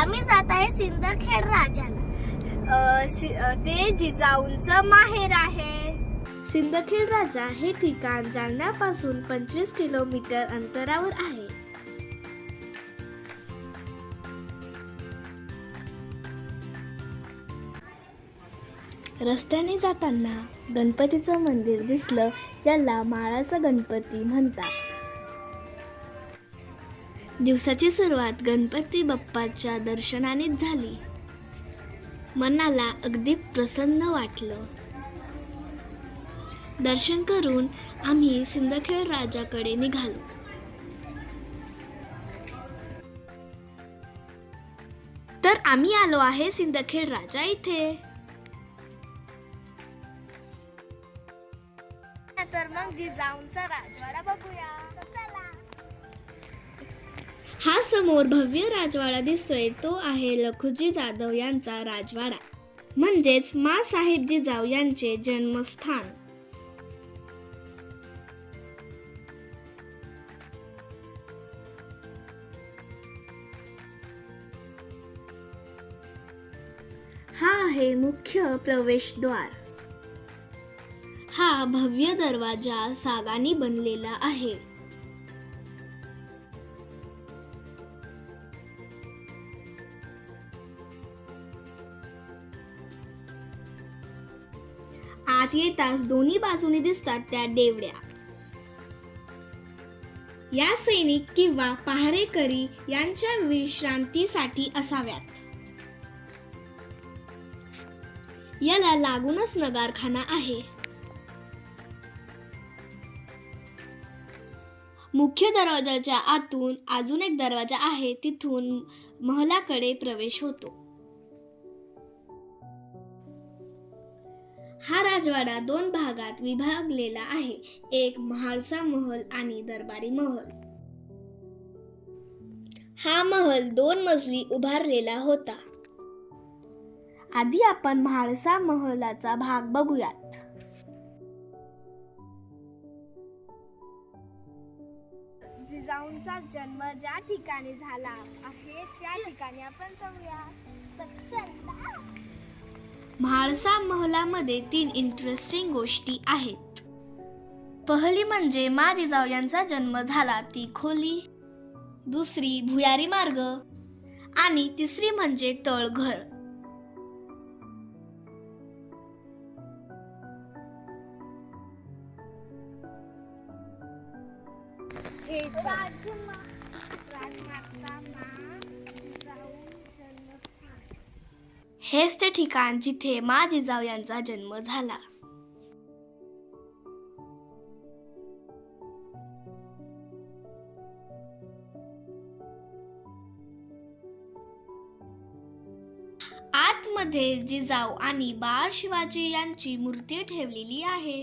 आम्ही जात आहे सिंदखेड राजाला. ते जिजाऊंचं माहेर आहे. सिंदखेड राजा हे ठिकाण जालन्यापासून 25 किलोमीटर अंतरावर आहे. रस्त्याने जाताना गणपतीचं मंदिर दिसलं, ज्याला माळाचा गणपती म्हणतात. दिवसाची सुरुवात गणपती बाप्पाच्या दर्शनानेच झाली. मनाला अगदी प्रसन्न वाटलं. दर्शन करून आम्ही सिंदखेड राजाकडे निघालो. तर आम्ही आलो आहे सिंदखेड राजा इथे. तर मग जिजाऊंचा राजवाडा बघूया. चला. हा समोर भव्य राजवाडा दिसतोय, तो आहे लखुजी जाधव यांचा राजवाडा, म्हणजेच माँसाहेब जिजाऊ यांचे जन्मस्थान. हा आहे मुख्य प्रवेशद्वार. हा भव्य दरवाजा सागाने बनलेला आहे. आत येताच दोन्ही बाजूने दिसतात त्या डेवड्या. या सैनिक किंवा पहारेकरी यांच्या विश्रांतीसाठी असाव्यात. याला लागूनच नगारखाना आहे. मुख्य दरवाजाच्या आतून अजून एक दरवाजा आहे, तिथून महलाकडे प्रवेश होतो. हा राजवाडा 2 भागात विभागलेला आहे, एक म्हाळसा महल आणि दरबारी महल. हा महल 2 मजली उभारलेला होता. आधी आपण म्हाळसा महलाचा भाग बघूयात. जिजाऊंचा जन्म ज्या ठिकाणी झाला आहे त्या ठिकाणी आपण जाऊया. म्हाळसा महलामध्ये 3 इंटरेस्टिंग गोष्टी आहेत. पहिली म्हणजे मा जिजाऊ यांचा जन्म झाला ती खोली, दुसरी भुयारी मार्ग आणि तिसरी म्हणजे तळघर. हेच ते ठिकाण जिथे मा जिजाऊ यांचा जन्म झाला. आतमध्ये जिजाऊ आणि बाळ शिवाजी यांची मूर्ती ठेवलेली आहे.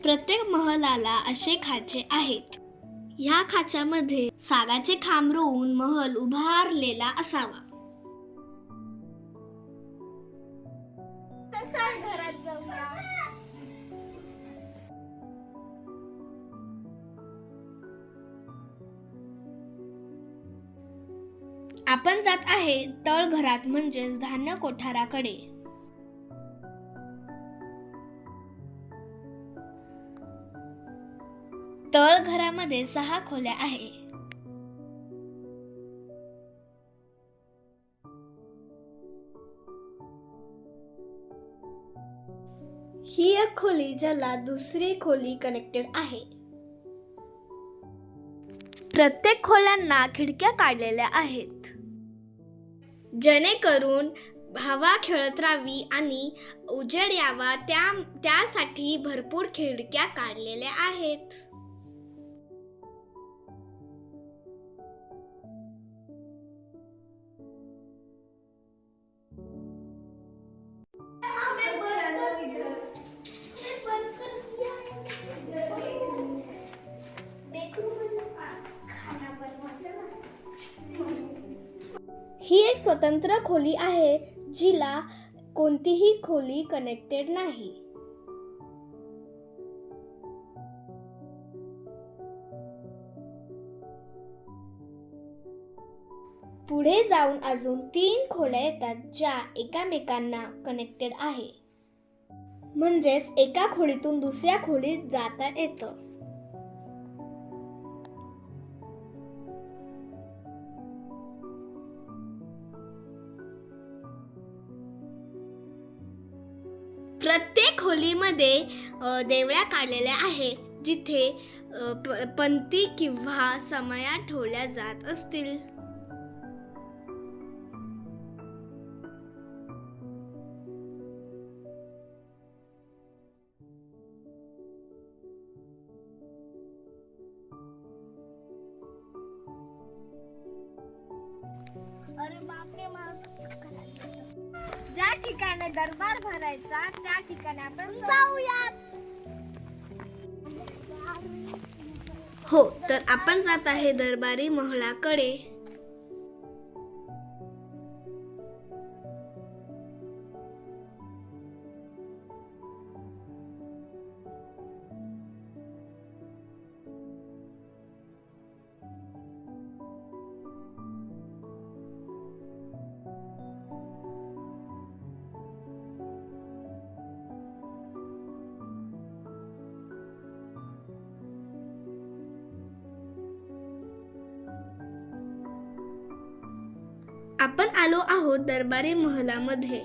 प्रत्येक महलाला असे खाचे आहेत. ह्या खाच्यामध्ये सागाचे खांब रोवून महल उभारलेला असावा. घरात जाऊया. आपण जात आहे तळघरात म्हणजेच धान्य कोठाराकडे. तळघरामध्ये 6 खोल्या आहे. ही एक खोली ज्याला दुसरी खोली कनेक्टेड आहे. प्रत्येक खोल्यांना खिडक्या काढलेल्या आहेत, जेणेकरून हवा खेळत राहावी आणि उजेड यावा त्यासाठी भरपूर खिडक्या काढलेल्या आहेत. ही एक स्वतंत्र खोली आहे, जिला कोणतीही खोली कनेक्टेड नाही. पुढे जाऊन अजून 3 खोल्या येतात ज्या एकामेकांना कनेक्टेड आहे, म्हणजेच एका खोलीतून दुसऱ्या खोलीत जाता येतं. प्रत्येक खोलीमध्ये देवळ्या काढलेल्या आहे जिथे पंक्ती किंवा समया ठेवल्या जात असतील. अरे बापरे, मला चक्कर आली. ज्या ठिकाणी दरबार भरायचा त्या ठिकाणी आपण जाऊयात. हो, तर आपण जात आहे दरबारी महलाकडे. आपण आलो आहोत दरबारी महलामध्ये.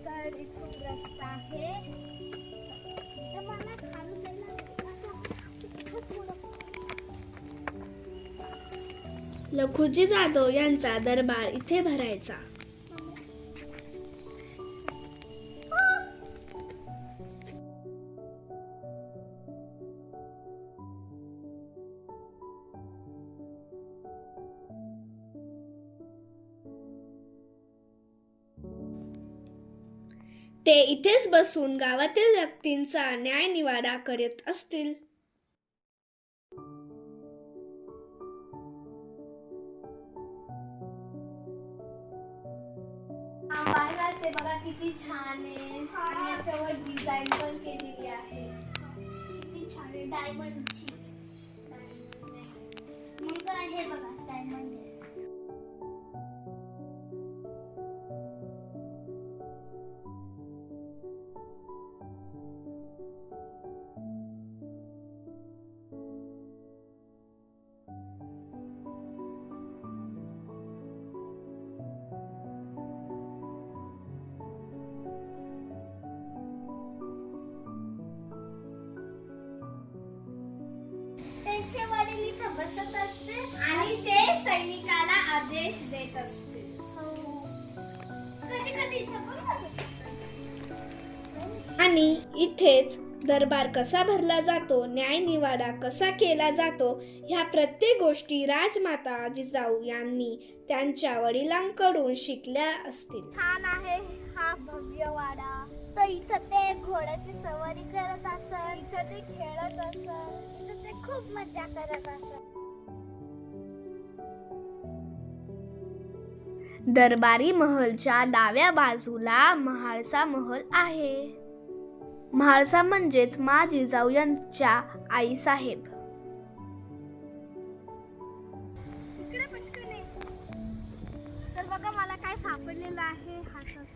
तर इथून रस्ता आहे. लखुजी जाधव यांचा दरबार इथे भरायचा. ते इथेच बसून गावातील व्यक्तींचा न्यायनिवाडा करत असतील. ते बघा किती छान आहे. याच्यावर डिझाईन पण केलेली आहे. किती छान आहे. डायमंडची मग आहे बघा डायमंड. त्यांचे वडील इथं बसत असते आणि ते सैनिकाला आदेश देत असते. आणि इथेच दरबार कसा भरला जातो, न्यायनिवाडा कसा केला जातो, ह्या प्रत्येक गोष्टी राजमाता जिजाऊ यांनी त्यांच्या वडिलांकडून शिकल्या असतील. छान आहे हा भव्य वाडा. तर इथं ते घोड्याची सवारी करत असत, इथं ते खेळत असत, इथं ते खूप मजा करत असत. दरबारी महलच्या डाव्या बाजूला म्हाळसा महल आहे. म्हाळसा म्हणजेच मा जिजाऊ यांच्या आई साहेब. इकडे पटकन ये. तर बघा मला काय सापडलेलं आहे हाताचं.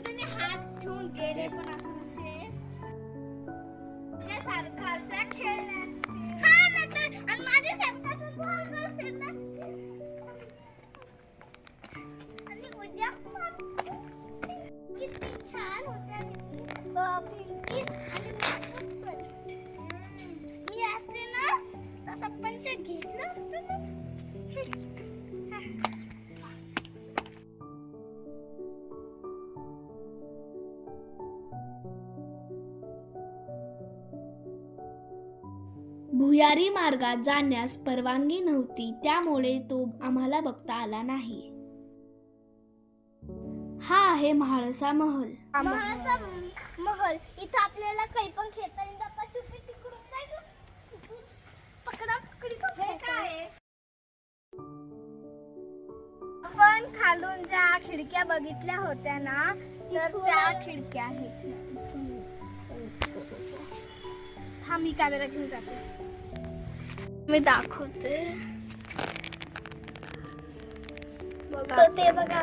तुम्ही हात ठेवून गेले पण असे सारखं असं खेळणार. हा ना, तर आणि माझ्या सारखं फिरणार. आणि उद्या किती छान होत्या पिंकी आणि मी असते ना तसं पंच घेतलं असतं ना. भुयारी मार्गात जाण्यास परवानगी नव्हती, त्यामुळे तो आम्हाला बघता आला नाही. हा आहे म्हाळसा महल. महाराजा महल. इथं आपल्याला काही पण खेळता येईल. पकडा पकडी. हे काय? आपण खालून ज्या खिडक्या बघितल्या होत्या ना, तर त्या खिडक्या आहेत. थांब, मी कॅमेरा घेऊन जाते, मी दाखवते. बघा ते बघा.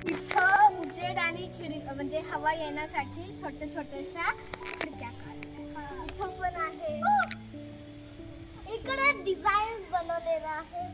इथं उजेड आणि म्हणजे हवा येण्यासाठी छोट्या छोट्याशा खिडक्या काढल्या. इथं पण आहे. इकडे डिझाईन बनवलेला आहे.